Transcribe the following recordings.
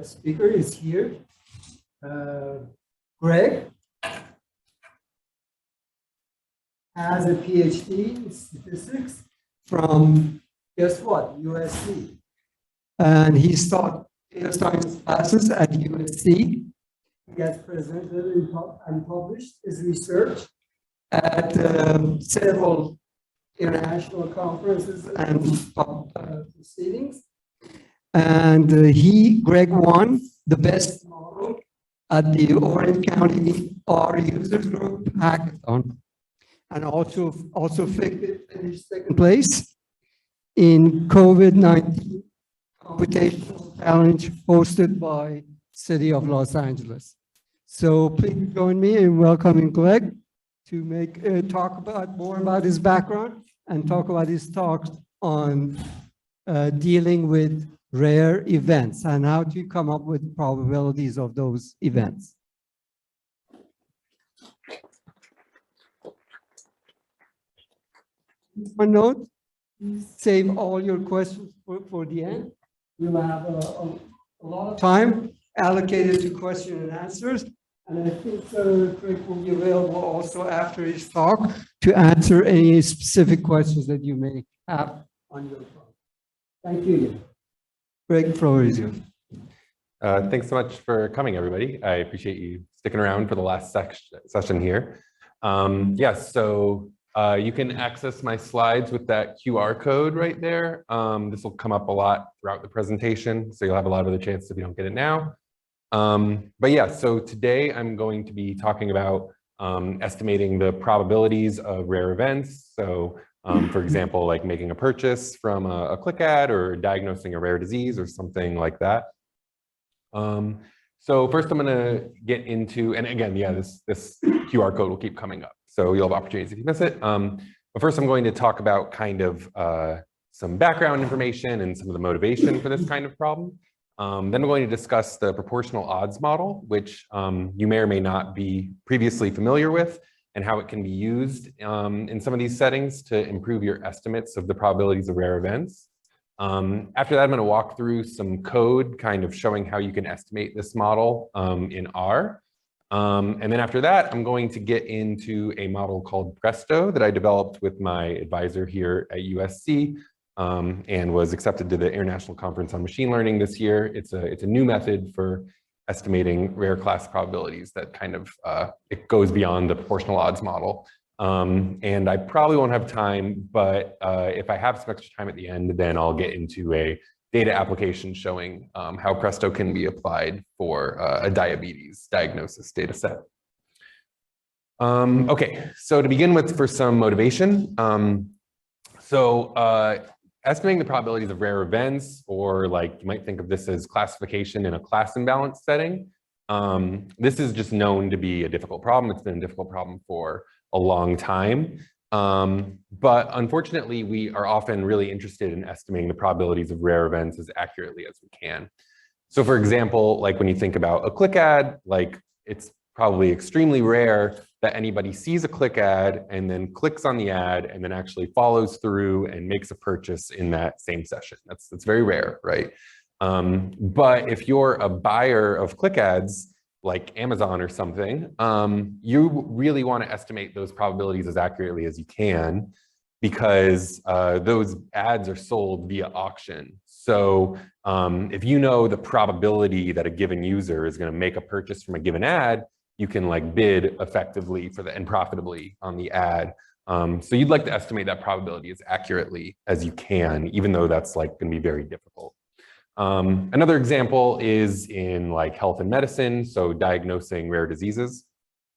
speaker is here. Greg has a PhD in statistics from, guess what, USC. And he's taught data science classes at USC. He has presented and published his research at several international conferences and proceedings. And Greg won the best model at the Orange County R Users Group Hackathon, and also finished second place in COVID-19 computational challenge hosted by City of Los Angeles. So please join me in welcoming Greg to talk more about his background and talk about his talks on dealing with rare events and how to come up with probabilities of those events. One note, save all your questions for the end. We'll have a lot of time allocated to question and answers. And I think Craig will be available also after his talk to answer any specific questions that you may have on your phone. Thank you. Craig, the floor is yours. Thanks so much for coming, everybody. I appreciate you sticking around for the last session here. So you can access my slides with that QR code right there. This will come up a lot throughout the presentation, so you'll have a lot of the chance if you don't get it now. So today I'm going to be talking about estimating the probabilities of rare events. So for example, like making a purchase from a click ad or diagnosing a rare disease or something like that. So first I'm gonna get into, and again, this QR code will keep coming up, so you'll have opportunities if you miss it. But first I'm going to talk about kind of some background information and some of the motivation for this kind of problem. Then we're going to discuss the proportional odds model, which you may or may not be previously familiar with, and how it can be used in some of these settings to improve your estimates of the probabilities of rare events. After that, I'm going to walk through some code kind of showing how you can estimate this model in R. And then after that, I'm going to get into a model called Presto that I developed with my advisor here at USC. And was accepted to the International Conference on Machine Learning this year. It's a new method for estimating rare class probabilities that kind of, it goes beyond the proportional odds model. And I probably won't have time, but if I have some extra time at the end, then I'll get into a data application showing how Presto can be applied for a diabetes diagnosis data set. Okay, so to begin with, for some motivation. Estimating the probabilities of rare events, or like you might think of this as classification in a class imbalance setting. This is just known to be a difficult problem. It's been a difficult problem for a long time. But unfortunately, we are often really interested in estimating the probabilities of rare events as accurately as we can. So for example, like when you think about a click ad, like it's probably extremely rare that anybody sees a click ad and then clicks on the ad and then actually follows through and makes a purchase in that same session. That's very rare, right? But if you're a buyer of click ads, like Amazon or something, you really want to estimate those probabilities as accurately as you can, because those ads are sold via auction. So if you know the probability that a given user is going to make a purchase from a given ad, you can like bid effectively for and profitably on the ad. So you'd like to estimate that probability as accurately as you can, even though that's like going to be very difficult. Another example is in like health and medicine, so diagnosing rare diseases.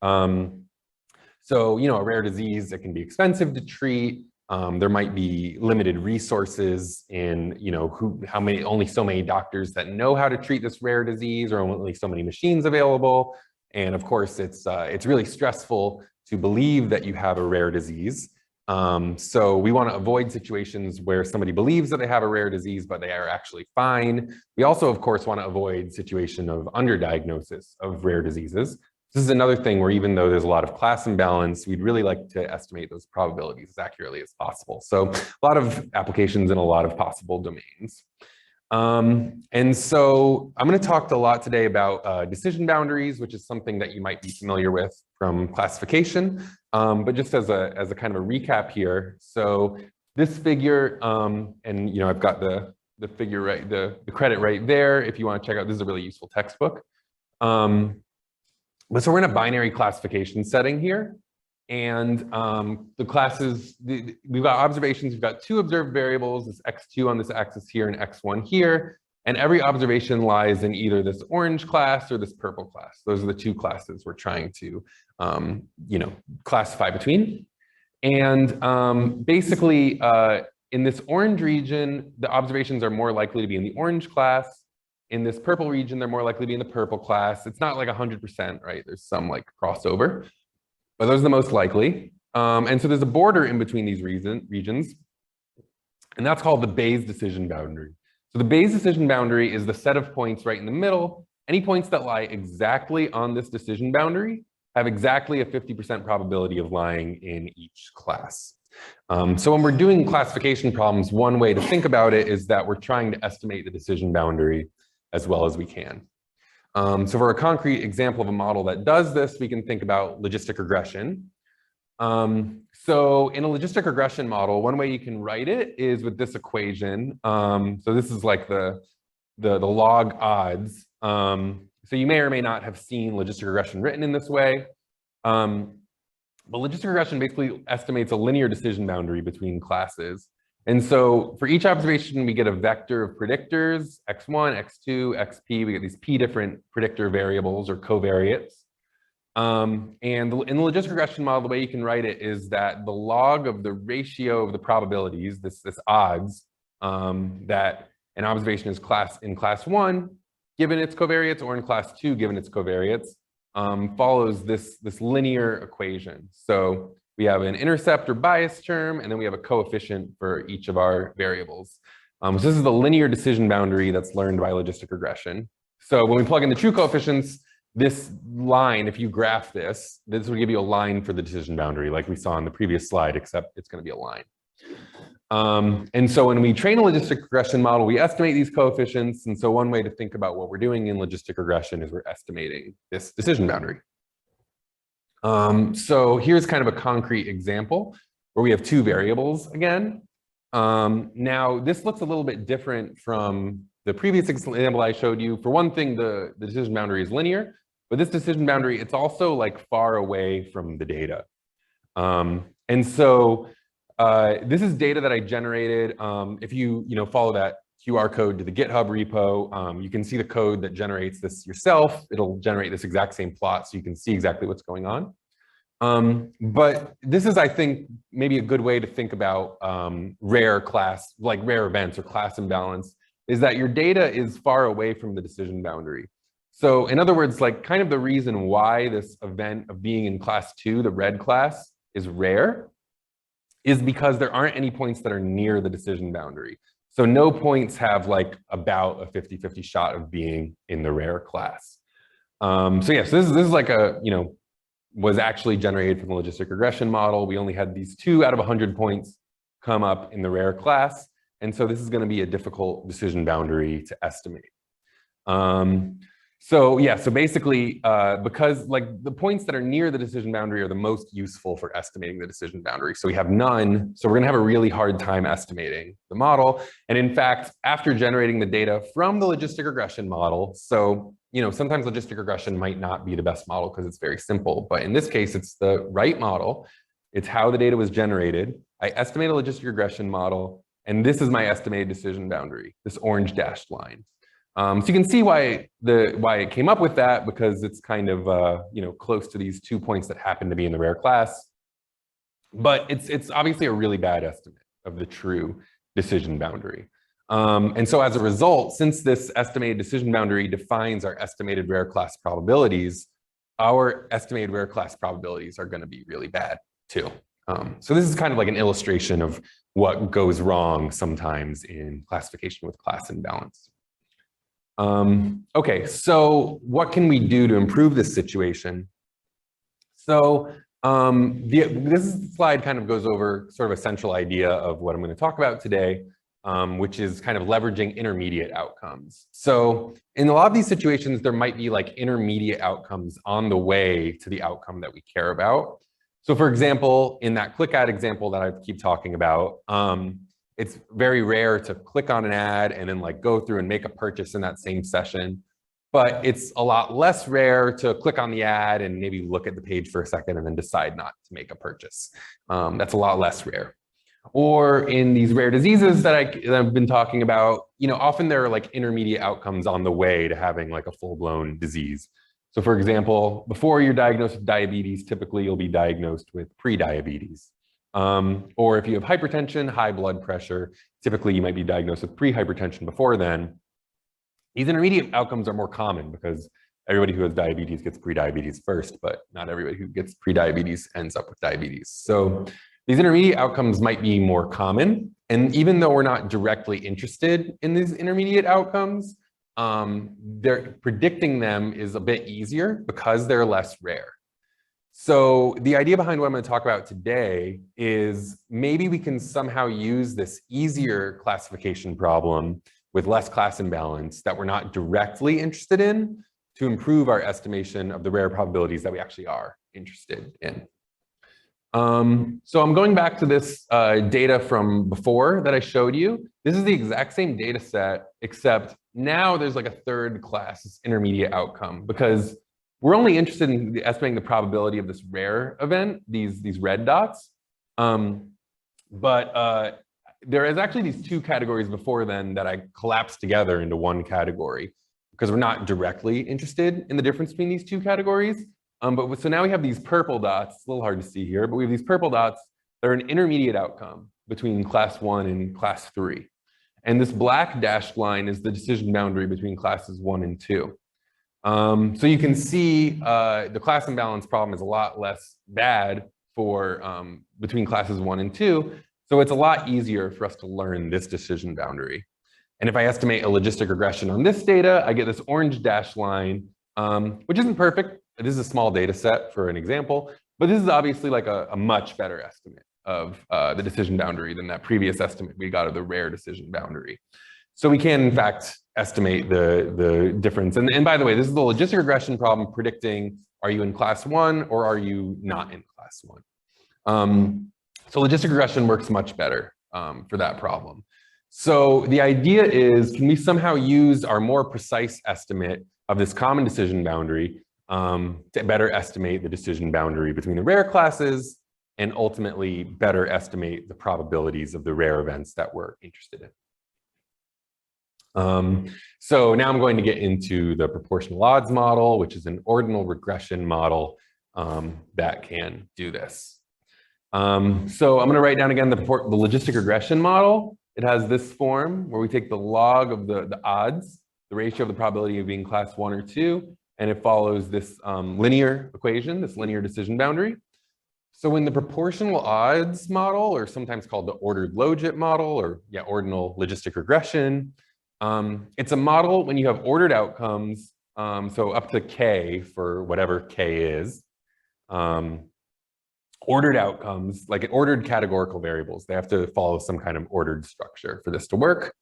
So, you know, a rare disease, it can be expensive to treat. There might be limited resources in, you know, only so many doctors that know how to treat this rare disease, or only so many machines available. And of course, it's really stressful to believe that you have a rare disease. So we want to avoid situations where somebody believes that they have a rare disease, but they are actually fine. We also, of course, want to avoid situation of underdiagnosis of rare diseases. This is another thing where even though there's a lot of class imbalance, we'd really like to estimate those probabilities as accurately as possible. So a lot of applications in a lot of possible domains. And so I'm going to talk a lot today about decision boundaries, which is something that you might be familiar with from classification. But just as a kind of a recap here, so this figure, and I've got the figure right, the credit right there. If you want to check out, this is a really useful textbook. But so we're in a binary classification setting here. And the classes, we've got observations, we've got two observed variables, this x2 on this axis here and x1 here. And every observation lies in either this orange class or this purple class. Those are the two classes we're trying to, classify between. And basically, in this orange region, the observations are more likely to be in the orange class. In this purple region, they're more likely to be in the purple class. It's not like 100%, right? There's some like crossover. But those are the most likely. And so there's a border in between these regions, and that's called the Bayes decision boundary. So the Bayes decision boundary is the set of points right in the middle. Any points that lie exactly on this decision boundary have exactly a 50% probability of lying in each class. So when we're doing classification problems, one way to think about it is that we're trying to estimate the decision boundary as well as we can. So for a concrete example of a model that does this, we can think about logistic regression. So in a logistic regression model, one way you can write it is with this equation. So this is like the log odds. So you may or may not have seen logistic regression written in this way. But logistic regression basically estimates a linear decision boundary between classes. And so for each observation, we get a vector of predictors, x1, x2, xp. We get these p different predictor variables or covariates. And in the logistic regression model, the way you can write it is that the log of the ratio of the probabilities, this odds, that an observation is in class 1, given its covariates, or in class 2, given its covariates, follows this linear equation. So we have an intercept or bias term, and then we have a coefficient for each of our variables. So this is the linear decision boundary that's learned by logistic regression. So when we plug in the true coefficients, this line, if you graph this will give you a line for the decision boundary, like we saw on the previous slide, except it's going to be a line. And so when we train a logistic regression model, we estimate these coefficients. And so one way to think about what we're doing in logistic regression is we're estimating this decision boundary. So here's kind of a concrete example where we have two variables again. Now this looks a little bit different from the previous example I showed you. For one thing, the decision boundary is linear, but this decision boundary, it's also like far away from the data. And so this is data that I generated. If you follow that QR code to the GitHub repo, you can see the code that generates this yourself. It'll generate this exact same plot so you can see exactly what's going on. But this is, I think, maybe a good way to think about rare events or class imbalance, is that your data is far away from the decision boundary. So in other words, like kind of the reason why this event of being in class 2, the red class, is rare is because there aren't any points that are near the decision boundary. So no points have like about a 50-50 shot of being in the rare class. So yeah, so this is like a, was actually generated from the logistic regression model. We only had these 2 out of 100 points come up in the rare class. And so this is going to be a difficult decision boundary to estimate. So yeah, so basically, because like the points that are near the decision boundary are the most useful for estimating the decision boundary. So we have none, so we're gonna have a really hard time estimating the model. And in fact, after generating the data from the logistic regression model, so sometimes logistic regression might not be the best model because it's very simple, but in this case, it's the right model. It's how the data was generated. I estimate a logistic regression model, and this is my estimated decision boundary, this orange dashed line. So you can see why it came up with that, because it's kind of close to these 2 points that happen to be in the rare class. But it's obviously a really bad estimate of the true decision boundary. And so as a result, since this estimated decision boundary defines our estimated rare class probabilities, our estimated rare class probabilities are going to be really bad too. So this is kind of like an illustration of what goes wrong sometimes in classification with class imbalance. Okay, so what can we do to improve this situation? So this slide kind of goes over sort of a central idea of what I'm going to talk about today. which is kind of leveraging intermediate outcomes. So in a lot of these situations, there might be like intermediate outcomes on the way to the outcome that we care about. So for example, in that click ad example that I keep talking about, it's very rare to click on an ad and then like go through and make a purchase in that same session. But it's a lot less rare to click on the ad and maybe look at the page for a second and then decide not to make a purchase. That's a lot less rare. Or in these rare diseases that I've been talking about, often there are like intermediate outcomes on the way to having like a full-blown disease. So for example, before you're diagnosed with diabetes, typically you'll be diagnosed with pre-diabetes. Or if you have hypertension, high blood pressure, typically you might be diagnosed with pre-hypertension before then. These intermediate outcomes are more common because everybody who has diabetes gets pre-diabetes first, but not everybody who gets pre-diabetes ends up with diabetes. So these intermediate outcomes might be more common. And even though we're not directly interested in these intermediate outcomes, predicting them is a bit easier because they're less rare. So the idea behind what I'm going to talk about today is maybe we can somehow use this easier classification problem with less class imbalance that we're not directly interested in to improve our estimation of the rare probabilities that we actually are interested in. So I'm going back to this data from before that I showed you. This is the exact same data set, except now there's like a third class intermediate outcome because we're only interested in estimating the probability of this rare event, these red dots. But there is actually these two categories before then that I collapsed together into one category because we're not directly interested in the difference between these two categories. So now we have these purple dots. It's a little hard to see here, but we have these purple dots that are an intermediate outcome between class 1 and class 3. And this black dashed line is the decision boundary between classes 1 and 2. So you can see the class imbalance problem is a lot less bad for between classes 1 and 2. So it's a lot easier for us to learn this decision boundary. And if I estimate a logistic regression on this data, I get this orange dashed line, which isn't perfect. This is a small data set for an example, but this is obviously like a much better estimate of the decision boundary than that previous estimate we got of the rare decision boundary. So we can, in fact, estimate the difference. And by the way, this is the logistic regression problem predicting, are you in class 1 or are you not in class 1? So logistic regression works much better for that problem. So the idea is, can we somehow use our more precise estimate of this common decision boundary to better estimate the decision boundary between the rare classes and ultimately better estimate the probabilities of the rare events that we're interested in? So now I'm going to get into the proportional odds model, which is an ordinal regression model that can do this. So I'm going to write down again the logistic regression model. It has this form where we take the log of the odds, the ratio of the probability of being class 1 or 2, and it follows this linear equation, this linear decision boundary. So in the proportional odds model, or sometimes called the ordered logit model, or ordinal logistic regression, it's a model when you have ordered outcomes, so up to k for whatever k is, ordered outcomes, like ordered categorical variables. They have to follow some kind of ordered structure for this to work.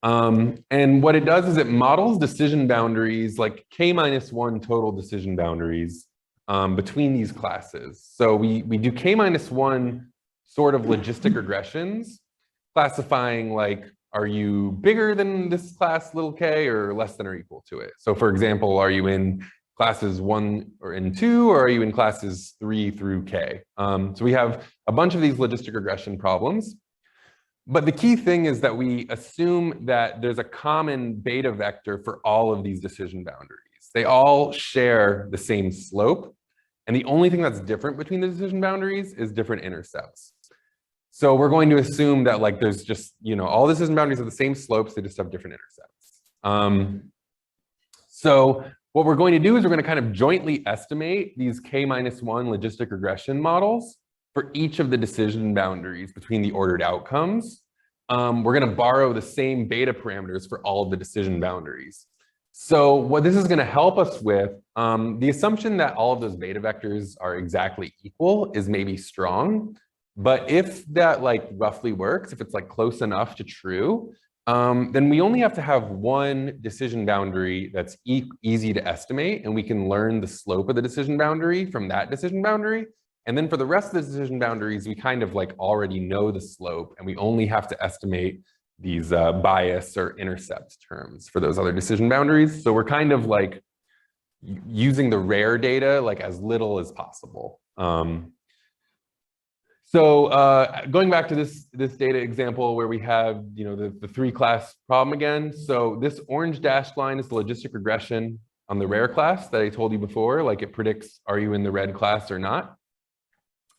And what it does is it models decision boundaries, like k-1 total decision boundaries between these classes. So we do k-1 sort of logistic regressions, classifying like, are you bigger than this class little k or less than or equal to it? So for example, are you in classes 1 or in 2, or are you in classes 3 through k? So we have a bunch of these logistic regression problems. But the key thing is that we assume that there's a common beta vector for all of these decision boundaries. They all share the same slope. And the only thing that's different between the decision boundaries is different intercepts. So we're going to assume that like there's just, all decision boundaries have the same slopes, they just have different intercepts. So what we're going to do is we're going to kind of jointly estimate these k-1 logistic regression models for each of the decision boundaries between the ordered outcomes. We're going to borrow the same beta parameters for all of the decision boundaries. So what this is going to help us with, the assumption that all of those beta vectors are exactly equal is maybe strong. But if that like roughly works, if it's like close enough to true, then we only have to have one decision boundary that's easy to estimate, and we can learn the slope of the decision boundary from that decision boundary. And then for the rest of the decision boundaries, we kind of like already know the slope, and we only have to estimate these bias or intercept terms for those other decision boundaries. So we're kind of like using the rare data like as little as possible. Going back to this data example where we have the three class problem again. So this orange dashed line is the logistic regression on the rare class that I told you before, like it predicts, are you in the red class or not?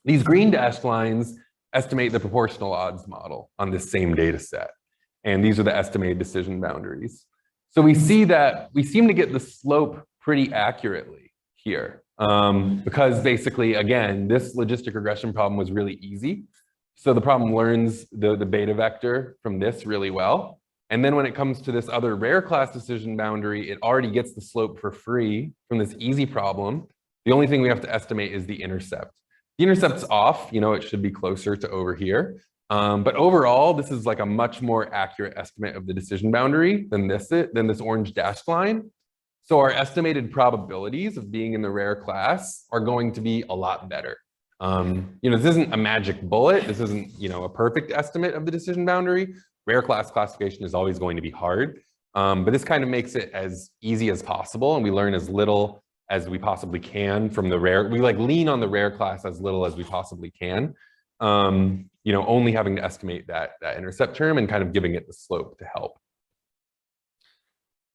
These green dashed lines estimate the proportional odds model on this same data set. And these are the estimated decision boundaries. So we see that we seem to get the slope pretty accurately here. Because basically, again, this logistic regression problem was really easy. So the problem learns the beta vector from this really well. And then when it comes to this other rare class decision boundary, it already gets the slope for free from this easy problem. The only thing we have to estimate is the intercept. The intercept's off, it should be closer to over here. But overall, this is like a much more accurate estimate of the decision boundary than this orange dashed line. So our estimated probabilities of being in the rare class are going to be a lot better. This isn't a magic bullet. This isn't, a perfect estimate of the decision boundary. Rare class classification is always going to be hard. But this kind of makes it as easy as possible, and we learn as little as we possibly can from the rare. We like lean on the rare class as little as we possibly can. Only having to estimate that intercept term and kind of giving it the slope to help.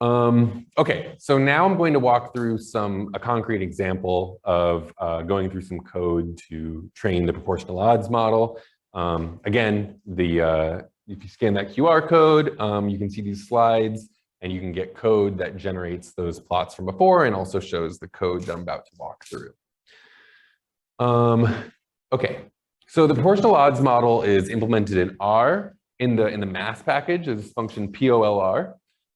Okay, so now I'm going to walk through a concrete example of going through some code to train the proportional odds model. Again, if you scan that QR code, you can see these slides, and you can get code that generates those plots from before and also shows the code that I'm about to walk through. Okay, so the proportional odds model is implemented in R in the math package as function POLR.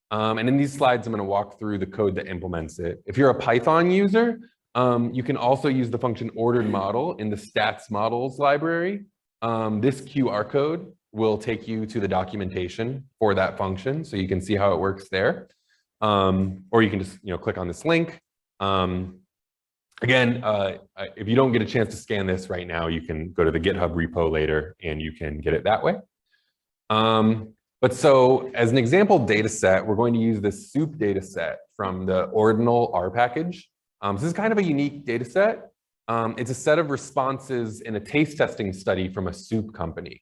And in these slides, I'm going to walk through the code that implements it. If you're a Python user, you can also use the function ordered model in the stats models library. This QR code will take you to the documentation for that function, so you can see how it works there. Or you can just click on this link. Again, if you don't get a chance to scan this right now, you can go to the GitHub repo later, and you can get it that way. But so as an example data set, we're going to use this soup data set from the Ordinal R package. So this is kind of a unique data set. It's a set of responses in a taste testing study from a soup company.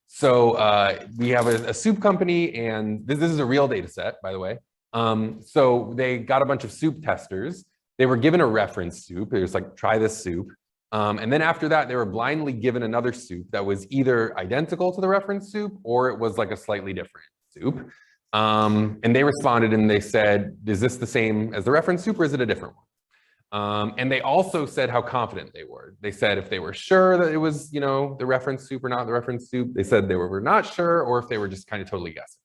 So we have a soup company, and this is a real data set, by the way. So they got a bunch of soup testers. They were given a reference soup. They was like, try this soup. And then after that, they were blindly given another soup that was either identical to the reference soup, or it was like a slightly different soup. And they responded and they said, is this the same as the reference soup, or is it a different one? And they also said how confident they were. They said if they were sure that it was, the reference soup or not the reference soup. They said they were not sure, or if they were just kind of totally guessing.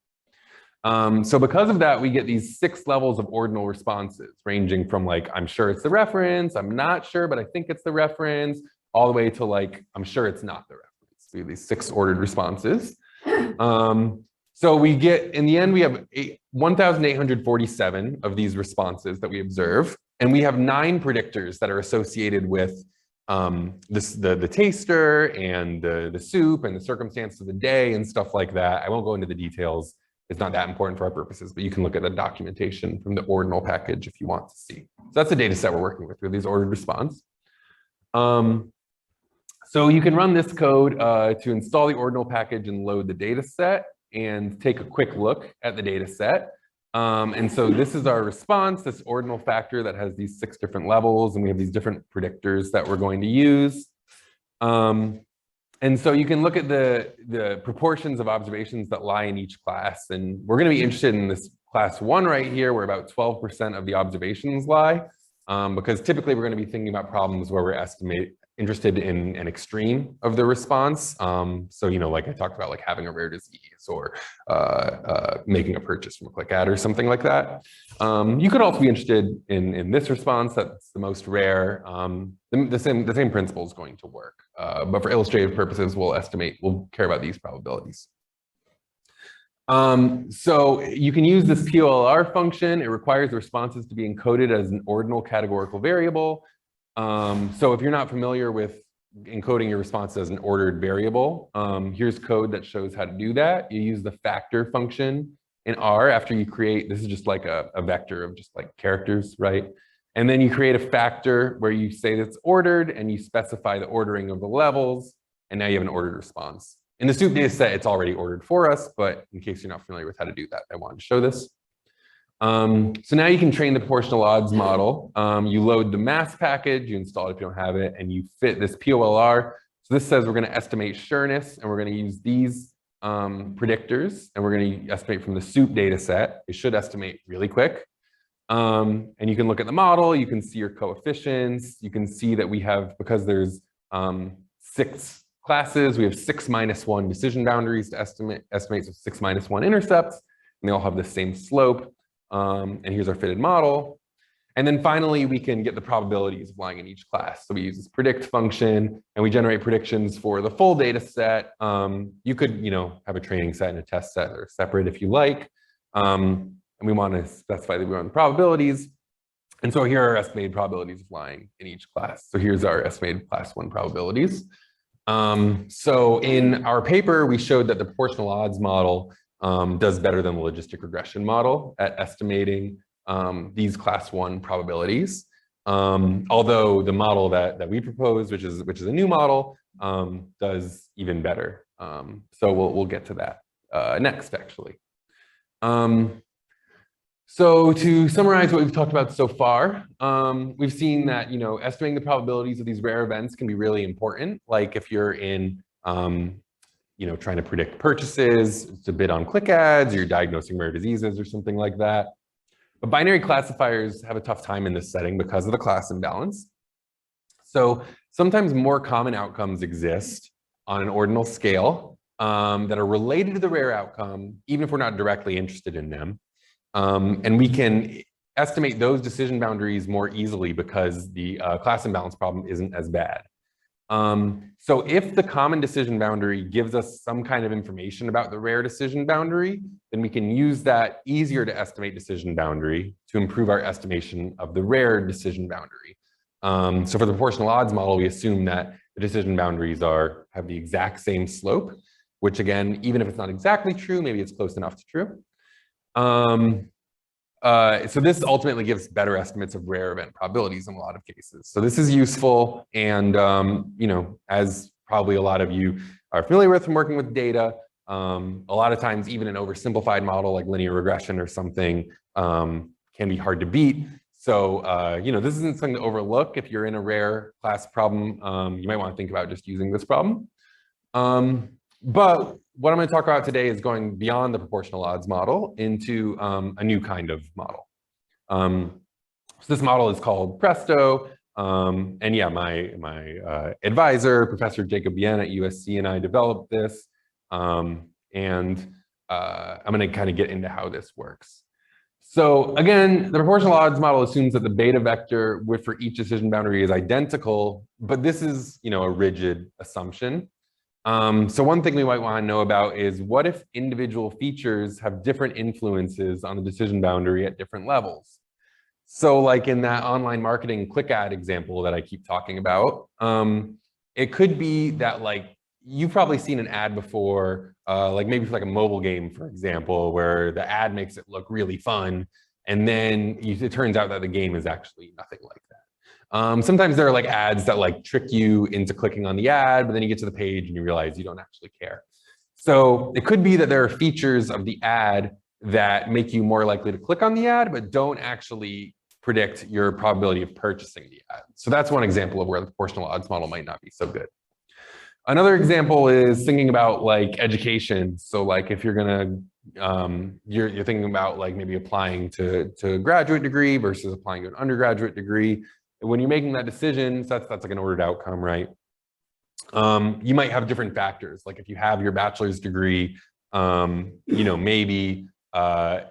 So because of that, we get these 6 levels of ordinal responses, ranging from like, I'm sure it's the reference, I'm not sure, but I think it's the reference, all the way to like, I'm sure it's not the reference. We have these 6 ordered responses. So we get, in the end, we have 1,847 of these responses that we observe. And we have 9 predictors that are associated with the taster and the soup and the circumstance of the day and stuff like that. I won't go into the details. It's not that important for our purposes, but you can look at the documentation from the Ordinal package if you want to see. So that's the data set we're working with these ordered response. So you can run this code to install the Ordinal package and load the data set and take a quick look at the data set. And so this is our response, this ordinal factor that has these 6 different levels, and we have these different predictors that we're going to use. And so you can look at the proportions of observations that lie in each class, and we're going to be interested in this class 1 right here, where about 12% of the observations lie. because typically we're going to be thinking about problems where we're interested in an extreme of the response. So, like I talked about, like having a rare disease or making a purchase from a click ad or something like that. You could also be interested in this response that's the most rare. The same principle is going to work. But for illustrative purposes, we'll care about these probabilities. So you can use this POLR function. It requires the responses to be encoded as an ordinal categorical variable. So if you're not familiar with encoding your response as an ordered variable, here's code that shows how to do that. You use the factor function in R after you create, this is just like a vector of just like characters, right? And then you create a factor where you say that's ordered and you specify the ordering of the levels, and now you have an ordered response. In the soup data set, it's already ordered for us, but in case you're not familiar with how to do that, I wanted to show this. So now you can train the proportional odds model. You load the mass package, you install it if you don't have it, and you fit this POLR. So this says we're going to estimate sureness, and we're going to use these predictors, and we're going to estimate from the soup data set. It should estimate really quick. And you can look at the model, you can see your coefficients, you can see that we have, because there's 6 classes, we have 6 minus 1 decision boundaries to estimate, so 6 minus 1 intercepts, and they all have the same slope. And here's our fitted model. And then finally, we can get the probabilities of lying in each class. So we use this predict function, and we generate predictions for the full data set. You could, have a training set and a test set that are separate if you like. And we want to specify that we want the probabilities. And so here are our estimated probabilities of lying in each class. So here's our estimated class 1 probabilities. So in our paper, we showed that the proportional odds model does better than the logistic regression model at estimating these class 1 probabilities. Although the model that we proposed, which is a new model, does even better. So we'll get to that next, actually. So to summarize what we've talked about so far, we've seen that estimating the probabilities of these rare events can be really important. Like if you're in trying to predict purchases, to bid on click ads, or you're diagnosing rare diseases or something like that. But binary classifiers have a tough time in this setting because of the class imbalance. So sometimes more common outcomes exist on an ordinal scale that are related to the rare outcome, even if we're not directly interested in them. And we can estimate those decision boundaries more easily because the class imbalance problem isn't as bad. So if the common decision boundary gives us some kind of information about the rare decision boundary, then we can use that easier to estimate decision boundary to improve our estimation of the rare decision boundary. So for the proportional odds model, we assume that the decision boundaries have the exact same slope, which again, even if it's not exactly true, maybe it's close enough to true. So this ultimately gives better estimates of rare event probabilities in a lot of cases. So this is useful, and as probably a lot of you are familiar with from working with data, a lot of times even an oversimplified model like linear regression or something can be hard to beat. So this isn't something to overlook. If you're in a rare class problem, you might want to think about just using this problem. But what I'm going to talk about today is going beyond the proportional odds model into a new kind of model. So this model is called Presto. And yeah, my advisor, Professor Jacob Bien at USC, and I developed this. And I'm going to kind of get into how this works. So again, the proportional odds model assumes that the beta vector for each decision boundary is identical, but this is a rigid assumption. So one thing we might want to know about is what if individual features have different influences on the decision boundary at different levels? So like in that online marketing click ad example that I keep talking about, it could be that like you've probably seen an ad before, like maybe for like a mobile game, for example, where the ad makes it look really fun. And then it turns out that the game is actually nothing like that. Sometimes there are like ads that like trick you into clicking on the ad, but then you get to the page and you realize you don't actually care. So it could be that there are features of the ad that make you more likely to click on the ad, but don't actually predict your probability of purchasing the ad. So that's one example of where the proportional odds model might not be so good. Another example is thinking about like education. So like if you're gonna you're thinking about like maybe applying to a graduate degree versus applying to an undergraduate degree. And when you're making that decision, so that's like an ordered outcome, right? You might have different factors. Like if you have your bachelor's degree, maybe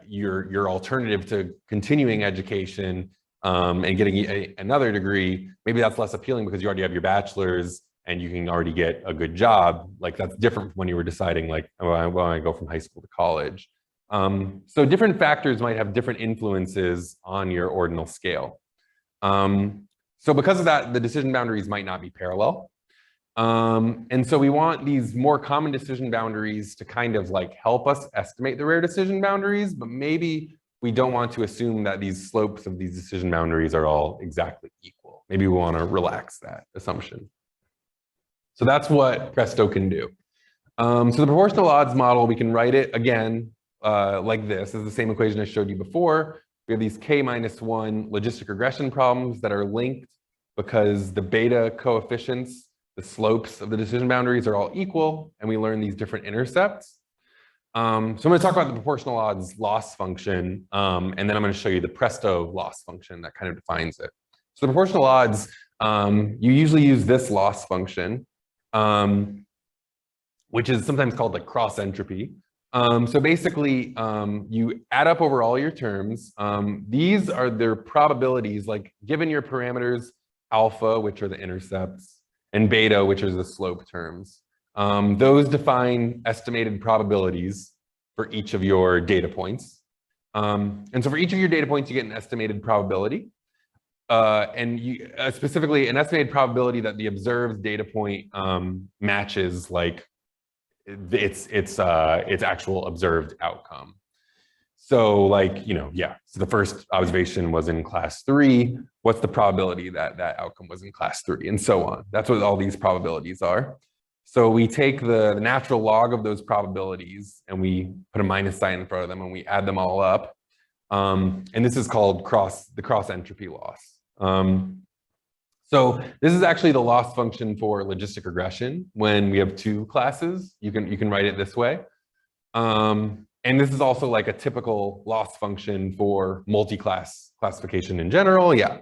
your alternative to continuing education and getting another degree, maybe that's less appealing because you already have your bachelor's and you can already get a good job. Like that's different from when you were deciding like, oh, I want to go from high school to college. So different factors might have different influences on your ordinal scale. So because of that, the decision boundaries might not be parallel. And so we want these more common decision boundaries to kind of like help us estimate the rare decision boundaries, but maybe we don't want to assume that these slopes of these decision boundaries are all exactly equal. Maybe we want to relax that assumption. So that's what Presto can do. So the proportional odds model, we can write it again like this. This is the same equation I showed you before. We have these k-1 logistic regression problems that are linked because the beta coefficients, the slopes of the decision boundaries are all equal, and we learn these different intercepts. So I'm going to talk about the proportional odds loss function, and then I'm going to show you the Presto loss function that kind of defines it. So the proportional odds, you usually use this loss function, which is sometimes called like cross entropy. So basically, you add up over all your terms. These are their probabilities, like given your parameters alpha, which are the intercepts, and beta, which are the slope terms. Those define estimated probabilities for each of your data points. And so for each of your data points, you get an estimated probability. And you, specifically an estimated probability that the observed data point matches like its actual observed outcome. So like, so the first observation was in class 3. What's the probability that that outcome was in class 3 and so on? That's what all these probabilities are. So we take the natural log of those probabilities and we put a minus sign in front of them and we add them all up. And this is called the cross entropy loss. So this is actually the loss function for logistic regression. When we have 2 classes, you can write it this way. And this is also like a typical loss function for multi-class classification in general. Yeah.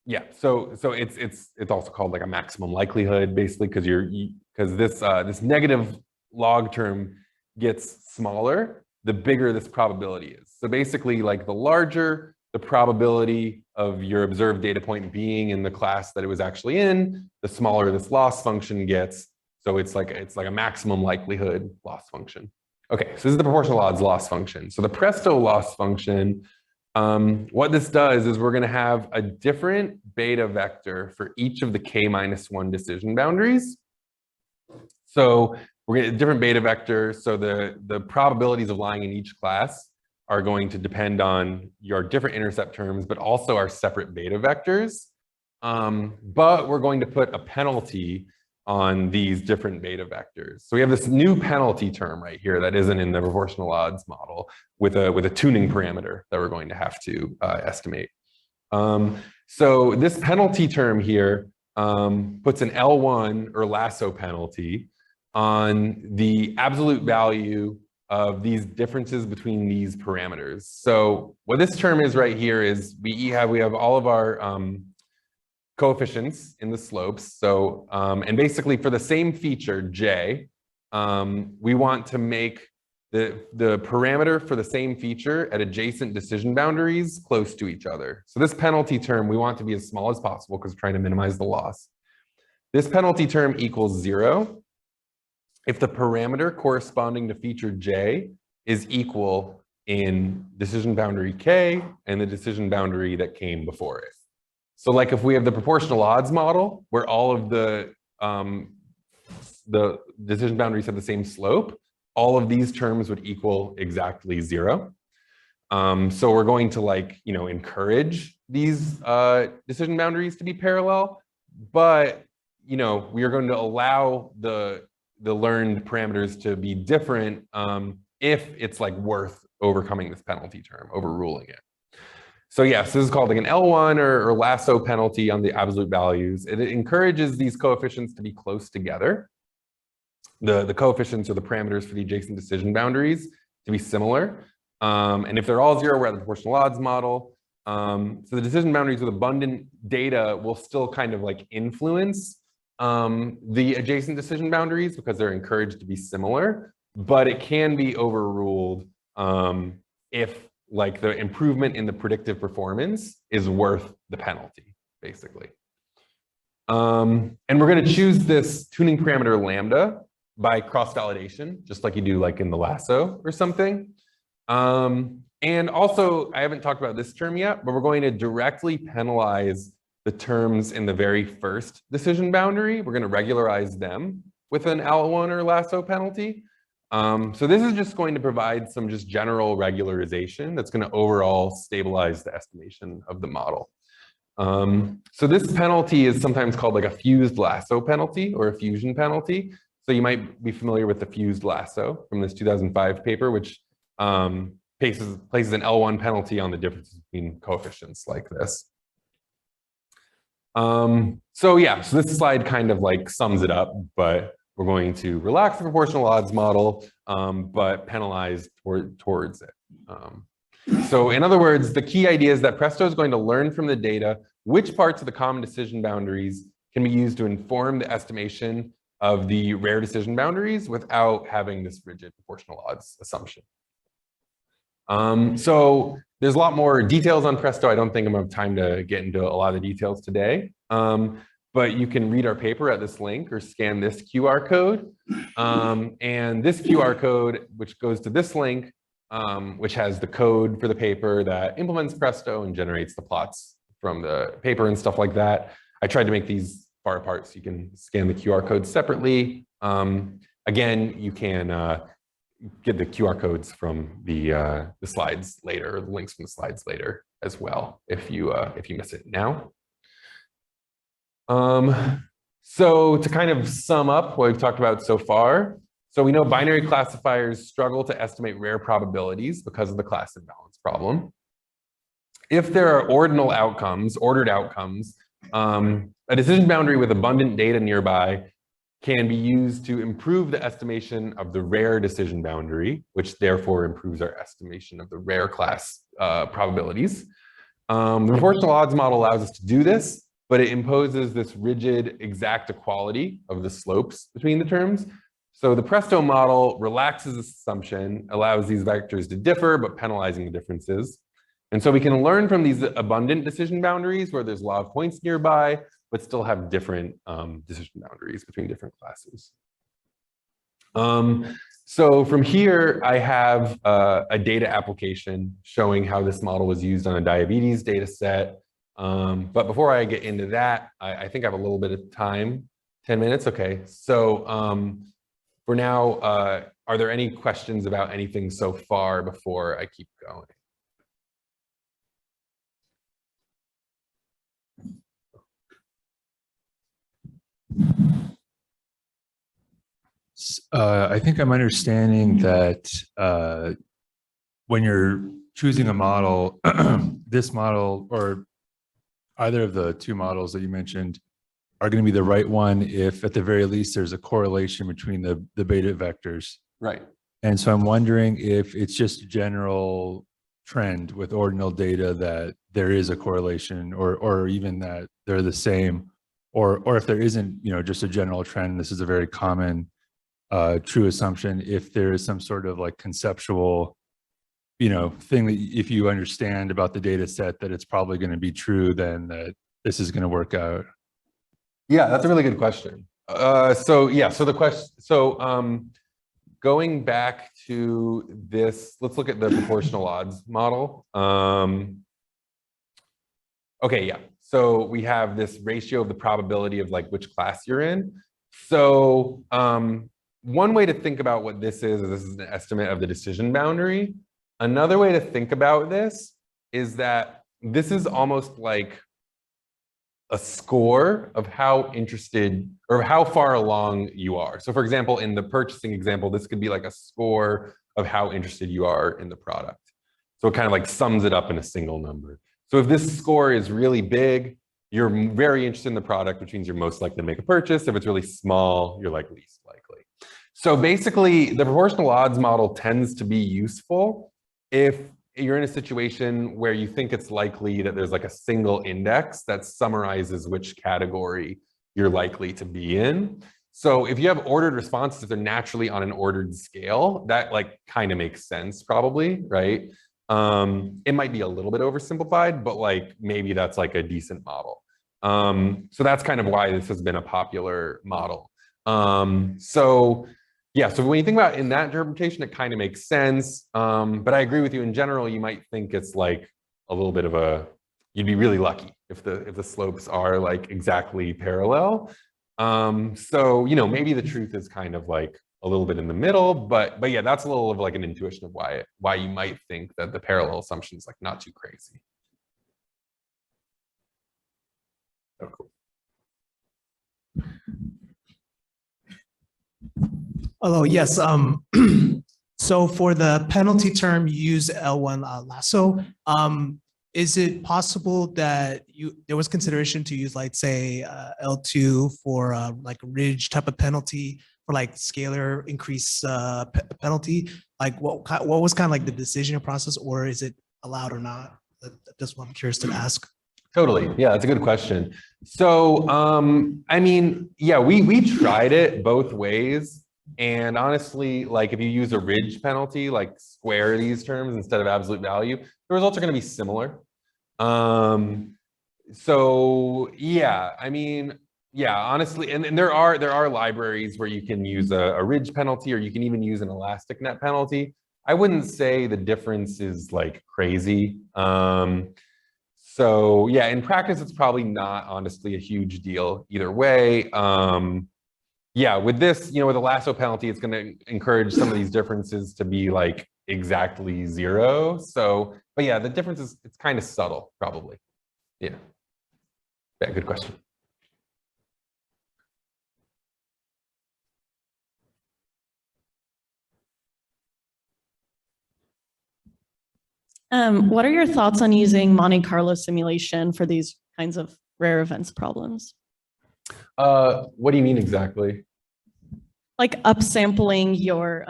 Yeah, so it's also called like a maximum likelihood, basically, because this negative log term gets smaller, the bigger this probability is. So basically, like the larger the probability of your observed data point being in the class that it was actually in, the smaller this loss function gets. So it's like a maximum likelihood loss function. Okay, so this is the proportional odds loss function. So the Presto loss function, what this does is we're going to have a different beta vector for each of the k-1 decision boundaries. So we're going to get a different beta vector. So the probabilities of lying in each class are going to depend on your different intercept terms, but also our separate beta vectors. But we're going to put a penalty on these different beta vectors. So we have this new penalty term right here that isn't in the proportional odds model with a tuning parameter that we're going to have to estimate. So this penalty term here puts an L1 or lasso penalty on the absolute value of these differences between these parameters. So what this term is right here is we have all of our coefficients in the slopes. So, and basically for the same feature, J, we want to make the parameter for the same feature at adjacent decision boundaries close to each other. So this penalty term, we want to be as small as possible because we're trying to minimize the loss. This penalty term equals 0 if the parameter corresponding to feature J is equal in decision boundary K and the decision boundary that came before it. So like if we have the proportional odds model where all of the decision boundaries have the same slope, all of these terms would equal exactly 0. So we're going to encourage these decision boundaries to be parallel, but we are going to allow the learned parameters to be different if it's worth overcoming this penalty term, overruling it. So yes, this is called an L1 or lasso penalty on the absolute values. It encourages these coefficients to be close together. the coefficients or the parameters for the adjacent decision boundaries to be similar. And if they're all zero, we're at the proportional odds model. So the decision boundaries with abundant data will still kind of like influence the adjacent decision boundaries because they're encouraged to be similar, but it can be overruled if like the improvement in the predictive performance is worth the penalty, basically. And we're going to choose this tuning parameter lambda by cross-validation, just like you do like in the lasso or something. And also, I haven't talked about this term yet, but we're going to directly penalize the terms in the very first decision boundary. We're going to regularize them with an L1 or lasso penalty. So this is just going to provide some just general regularization that's going to overall stabilize the estimation of the model. So this penalty is sometimes called like a fused lasso penalty or a fusion penalty. So you might be familiar with the fused lasso from this 2005 paper, which places an L1 penalty on the differences between coefficients like this. So yeah, so this slide kind of like sums it up, but we're going to relax the proportional odds model, but penalize towards it. So in other words, the key idea is that Presto is going to learn from the data which parts of the common decision boundaries can be used to inform the estimation of the rare decision boundaries without having this rigid proportional odds assumption. So there's a lot more details on Presto. I don't think I'm going to have time to get into a lot of the details today. But you can read our paper at this link or scan this QR code. And this QR code, which goes to this link, which has the code for the paper that implements Presto and generates the plots from the paper and stuff like that. I tried to make these far apart so you can scan the QR code separately. Again, you can get the QR codes from the slides later, or the links from the slides later as well, if you miss it now. So to kind of sum up what we've talked about so far, so we know binary classifiers struggle to estimate rare probabilities because of the class imbalance problem. If there are ordinal outcomes, ordered outcomes, a decision boundary with abundant data nearby can be used to improve the estimation of the rare decision boundary, which therefore improves our estimation of the rare class probabilities. The proportional odds model allows us to do this, but it imposes this rigid exact equality of the slopes between the terms. So the Presto model relaxes this assumption, allows these vectors to differ, but penalizing the differences. And so we can learn from these abundant decision boundaries where there's a lot of points nearby, but still have different decision boundaries between different classes. So from here, I have a data application showing how this model was used on a diabetes data set. But before I get into that, I think I have a little bit of time, 10 minutes. Okay, so for now, are there any questions about anything so far before I keep going? I think I'm understanding that when you're choosing a model, this model or either of the two models that you mentioned are going to be the right one if at the very least there's a correlation between the beta vectors. Right. And so I'm wondering if it's just a general trend with ordinal data that there is a correlation or even that they're the same, or if there isn't, just a general trend. This is a very common true assumption. If there is some sort of like conceptual, thing that if you understand about the data set that it's probably going to be true, then that this is going to work out. Yeah, that's a really good question. Going back to this, let's look at the proportional odds model. Okay, yeah. So we have this ratio of the probability of like which class you're in. So one way to think about what this is an estimate of the decision boundary. Another way to think about this is that this is almost like a score of how interested or how far along you are. So for example, in the purchasing example, this could be like a score of how interested you are in the product. So it kind of like sums it up in a single number. So if this score is really big, you're very interested in the product, which means you're most likely to make a purchase. If it's really small, you're like least likely. So basically, the proportional odds model tends to be useful if you're in a situation where you think it's likely that there's like a single index that summarizes which category you're likely to be in. So if you have ordered responses, if they're naturally on an ordered scale, that like kind of makes sense probably, right? It might be a little bit oversimplified, but like maybe that's like a decent model. So that's kind of why this has been a popular model. So yeah, so when you think about it in that interpretation, it kind of makes sense. But I agree with you in general, you might think it's like a little bit of a, you'd be really lucky if the slopes are like exactly parallel. So, you know, maybe the truth is kind of like a little bit in the middle, but yeah, that's a little of like an intuition of why you might think that the parallel assumption is like not too crazy. Oh, cool. Hello, yes. So for the penalty term, you use L1 lasso. Is it possible that there was consideration to use, like, say, L2 for like a ridge type of penalty for like scalar increase penalty? Like what was kind of like the decision process, or is it allowed or not? That's what I'm curious to ask. Totally. Yeah, that's a good question. So, I mean, yeah, we tried it both ways. And honestly, like if you use a ridge penalty, like square these terms instead of absolute value, the results are going to be similar. So yeah, I mean, yeah, honestly, and there are libraries where you can use a ridge penalty, or you can even use an elastic net penalty. I wouldn't say the difference is like crazy. So yeah, in practice, it's probably not honestly a huge deal either way. Yeah, with this, you know, with a lasso penalty, it's going to encourage some of these differences to be like exactly zero. So, but yeah, the difference is, it's kind of subtle, probably. Yeah. Yeah, good question. What are your thoughts on using Monte Carlo simulation for these kinds of rare events problems? What do you mean exactly? Like upsampling your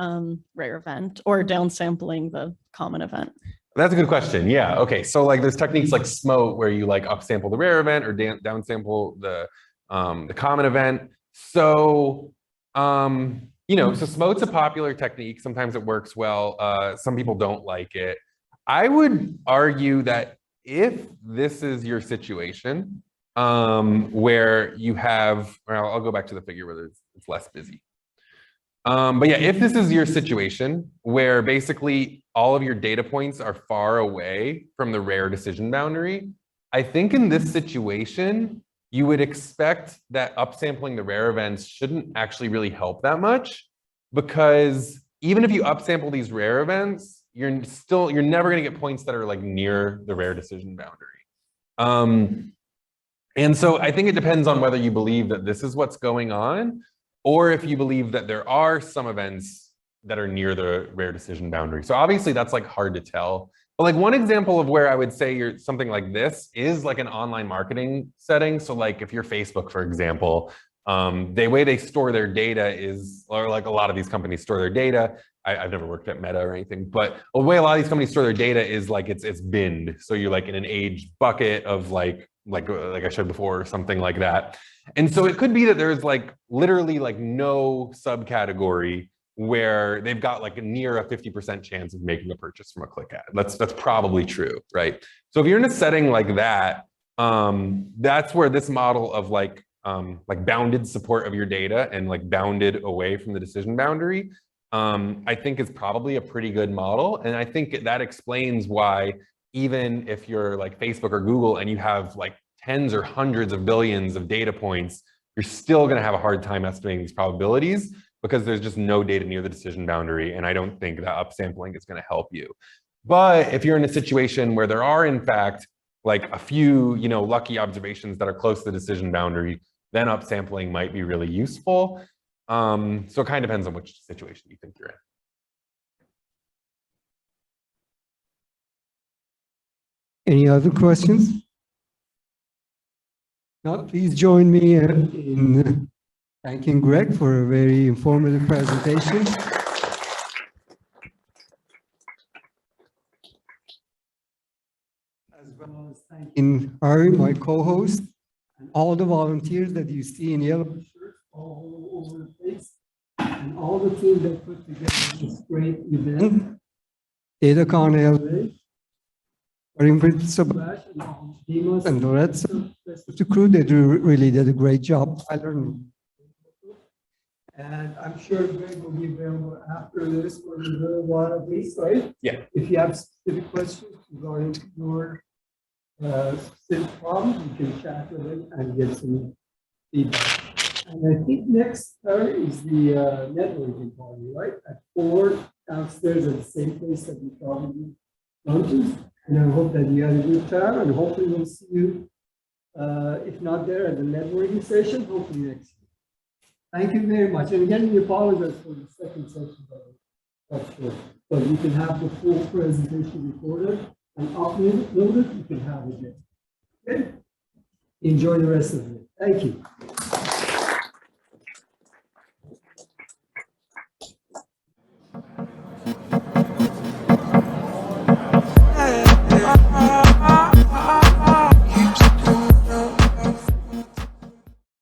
rare event or downsampling the common event? That's a good question. Yeah. Okay. So like there's techniques like SMOTE where you like upsample the rare event or downsample the common event. So you know, so SMOTE's a popular technique. Sometimes it works well. Some people don't like it. I would argue that if this is your situation, where you have, well, I'll go back to the figure where it's less busy. But yeah, if this is your situation where basically all of your data points are far away from the rare decision boundary, I think in this situation, you would expect that upsampling the rare events shouldn't actually really help that much, because even if you upsample these rare events, you're never going to get points that are like near the rare decision boundary. And so I think it depends on whether you believe that this is what's going on, or if you believe that there are some events that are near the rare decision boundary. So obviously that's like hard to tell. But like one example of where I would say you're something like this is like an online marketing setting. So like if you're Facebook, for example, the way they store their data is, or like a lot of these companies store their data. I've never worked at Meta or anything, but the way a lot of these companies store their data is like it's binned. So you're like in an age bucket of like I showed before, or something like that. And so it could be that there's like literally like no subcategory where they've got like a near a 50% chance of making a purchase from a click ad. That's probably true, right? So if you're in a setting like that, that's where this model of like bounded support of your data and like bounded away from the decision boundary, I think is probably a pretty good model. And I think that explains why even if you're like Facebook or Google and you have like tens or hundreds of billions of data points, you're still going to have a hard time estimating these probabilities because there's just no data near the decision boundary. And I don't think that upsampling is going to help you. But if you're in a situation where there are, in fact, like a few, you know, lucky observations that are close to the decision boundary, then upsampling might be really useful. So it kind of depends on which situation you think you're in. Any other questions? Now, please join me in thanking Greg for a very informative presentation. As well as thanking Harry, my co-host, and all the volunteers that you see in yellow shirts all over the place, and all the team that put together this great event. DataCon LA, starting with Subhash and Dimas and Lorenzo, the crew, they really did a great job. I learned. And I'm sure Greg will be available after this for a little while at least, right? Yeah. If you have specific questions regarding your specific problem, you can chat with him and get some feedback. And I think next is the networking party, right? At 4 downstairs at the same place that we probably lunches. And I hope that you had a good time, and hopefully we'll see you, if not there, at the networking session, hopefully next year. Thank you very much. And again, we apologize for the second session, but you can have the full presentation recorded and uploaded. You can have it there. Okay? Enjoy the rest of it. Thank you.